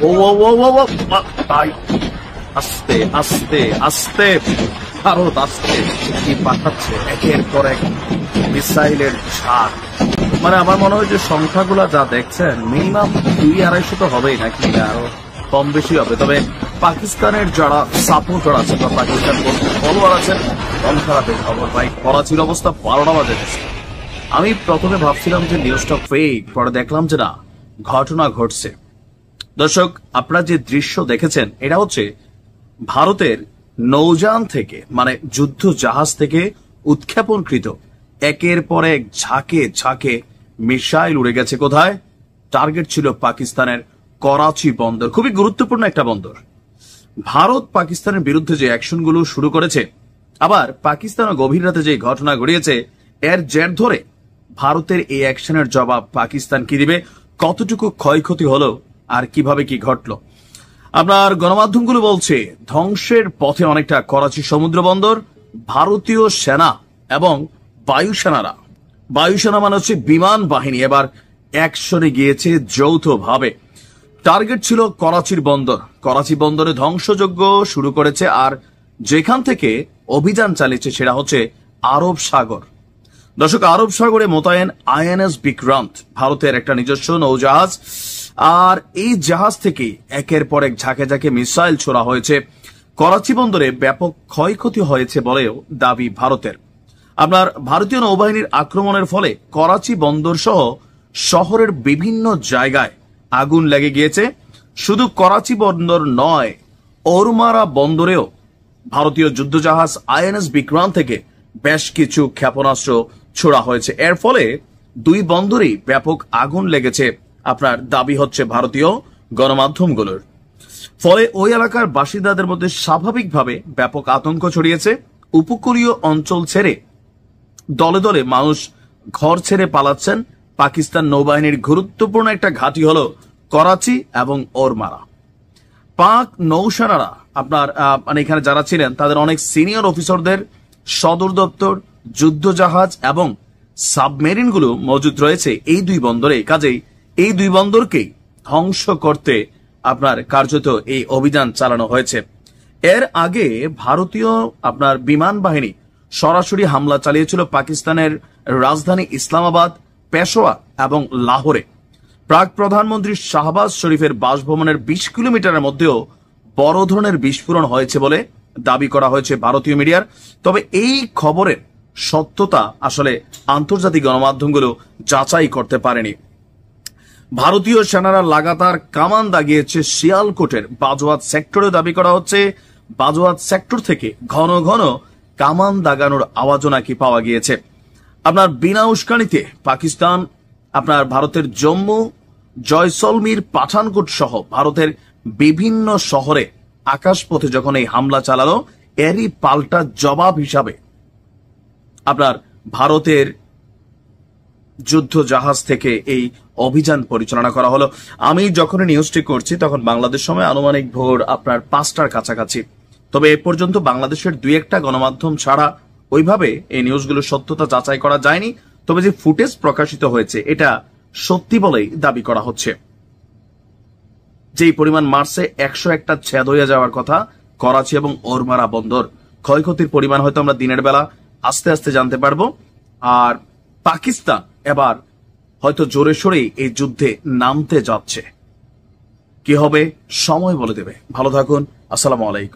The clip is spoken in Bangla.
ও ও ও ও ও, ভাই আস্তে আস্তে আস্তে, ভারত আস্তে কি পাঠাচ্ছে একের পর এক মিসাইলের ঝাড়। মানে আমার মনে হয় যে সংখ্যাগুলা যা দেখছেন মিনিমাম 200-250 তো হবেই, নাকি আরো কম বেশি হবে। তবে পাকিস্তানের যারা সাপোর্টার আছে বা পাকিস্তান ফলোয়ার আছেন, মন খারাপের খবর ভাই। করাচির অবস্থা 12টা বাজে গেছে। আমি প্রথমে ভাবছিলাম যে নিউজটা ফেক, পরে দেখলাম যে না, ঘটনা ঘটছে। দর্শক, আপনারা যে দৃশ্য দেখেছেন এটা হচ্ছে ভারতের নৌযান থেকে, মানে যুদ্ধ জাহাজ থেকে উৎক্ষেপণকৃত একের পর এক ঝাঁকে ঝাঁকে মিসাইল উড়ে গেছে। কোথায়? টার্গেট ছিল পাকিস্তানের করাচি বন্দর, খুবই গুরুত্বপূর্ণ একটা বন্দর। ভারত পাকিস্তানের বিরুদ্ধে যে অ্যাকশনগুলো শুরু করেছে, আবার পাকিস্তান গভীর রাতে যে ঘটনা ঘটিয়েছে, এর জের ধরে ভারতের এই অ্যাকশনের জবাব পাকিস্তান কি দিবে, কতটুকু ক্ষয়ক্ষতি হলো, আর কিভাবে কি ঘটলো। আপনার গণমাধ্যমগুলো বলছে ধ্বংসের পথে অনেকটা করাচি সমুদ্র বন্দর। ভারতীয় সেনা এবং বায়ুসেনা মানে হচ্ছে বিমান বাহিনী, এবার অ্যাকশনে গিয়েছে যৌথভাবে। টার্গেট ছিল করাচির বন্দর। করাচি বন্দরে ধ্বংসযজ্ঞ শুরু করেছে, আর যেখান থেকে অভিযান চালিয়েছে সেটা হচ্ছে আরব সাগর। দর্শক, আরব সাগরে মোতায়েন আইএনএস বিক্রান্ত, ভারতের একটা নিজস্ব নৌজাহাজ। আর এই জাহাজ থেকে একের পর এক ঝাঁকে ঝাঁকে মিসাইল ছোড়া হয়েছে। করাচি বন্দরে ব্যাপক ক্ষয়ক্ষতি হয়েছে বলেও দাবি ভারতের। আপনার ভারতীয় নৌবাহিনীর আক্রমণের ফলে করাচি বন্দর সহ শহরের বিভিন্ন জায়গায় আগুন লেগে গিয়েছে। শুধু করাচি বন্দর নয়, ওরমারা বন্দরেও ভারতীয় যুদ্ধজাহাজ আইএনএস বিক্রান্ত থেকে বেশ কিছু ক্ষেপণাস্ত্র ছোড়া হয়েছে। এর ফলে দুই বন্দরেই ব্যাপক আগুন লেগেছে, আপনার দাবি হচ্ছে ভারতীয় গণমাধ্যমগুলোর। ফলে ওই এলাকার বাসিন্দাদের মধ্যে স্বাভাবিকভাবে ব্যাপক আতঙ্ক ছড়িয়েছে। উপকূলীয় অঞ্চল ছেড়ে দলে দলে মানুষ ঘর ছেড়ে পালাচ্ছেন। পাকিস্তান নৌবাহিনীর গুরুত্বপূর্ণ একটা ঘাঁটি হলো করাচি এবং ওরমারা। পাক নৌসেনারা আপনার মানে এখানে যারা ছিলেন তাদের অনেক সিনিয়র অফিসারদের সদর দপ্তর, যুদ্ধজাহাজ এবং সাবমেরিনগুলো মজুদ রয়েছে এই দুই বন্দরে। কাজেই এই দুই বন্দরকেই ধ্বংস করতে আপনার কার্যত এই অভিযান চালানো হয়েছে। এর আগে ভারতীয় আপনার বিমান বাহিনী সরাসরি হামলা চালিয়েছিল পাকিস্তানের রাজধানী ইসলামাবাদ, পেশোয়া এবং লাহোরে। প্রাক প্রধানমন্ত্রী শাহবাজ শরীফের বাসভবনের 20 কিলোমিটারের মধ্যেও বড় ধরনের বিস্ফোরণ হয়েছে বলে দাবি করা হয়েছে ভারতীয় মিডিয়ার। তবে এই খবরের সত্যতা আসলে আন্তর্জাতিক গণমাধ্যমগুলো যাচাই করতে পারেনি। ভারতীয় সেনারা লাগাতার কামান দাগিয়েছে শিয়ালকোটের বাজওয়াত সেক্টরে। দাবি করা হচ্ছে বাজওয়াত সেক্টর থেকে ঘন ঘন কামান দাগানোর আওয়াজও নাকি পাওয়া গিয়েছে। আপনার বিনা উস্কানিতে পাকিস্তান আপনার ভারতের জম্মু, জয়সলমীর, পাঠানকোট সহ ভারতের বিভিন্ন শহরে আকাশপথে যখন এই হামলা চালালো, এরই পাল্টা জবাব হিসাবে আপনার ভারতের যুদ্ধ জাহাজ থেকে এই অভিযান পরিচালনা করা হলো। আমি যখন নিউজটি করছি তখন বাংলাদেশ সময় আনুমানিক ভোর আপনার 5টার কাছাকাছি। তবে এ পর্যন্ত বাংলাদেশের 2-1টা গণমাধ্যম ছাড়া ওইভাবে এই নিউজগুলোর সত্যতা যাচাই করা যায়নি। তবে যে ফুটেজ প্রকাশিত হয়েছে এটা সত্যি বলেই দাবি করা হচ্ছে। যেই পরিমাণ মার্চে 101টা ছেদ হয়ে যাওয়ার কথা করাচি এবং ওরমারা বন্দর, ক্ষয়ক্ষতির পরিমাণ হয়তো আমরা দিনের বেলা আস্তে আস্তে জানতে পারবো। আর পাকিস্তান এবার হয়তো জোরে সোরেই এই যুদ্ধে নামতে যাচ্ছে। কি হবে সময় বলে দেবে। ভালো থাকুন, আসসালামু আলাইকুম।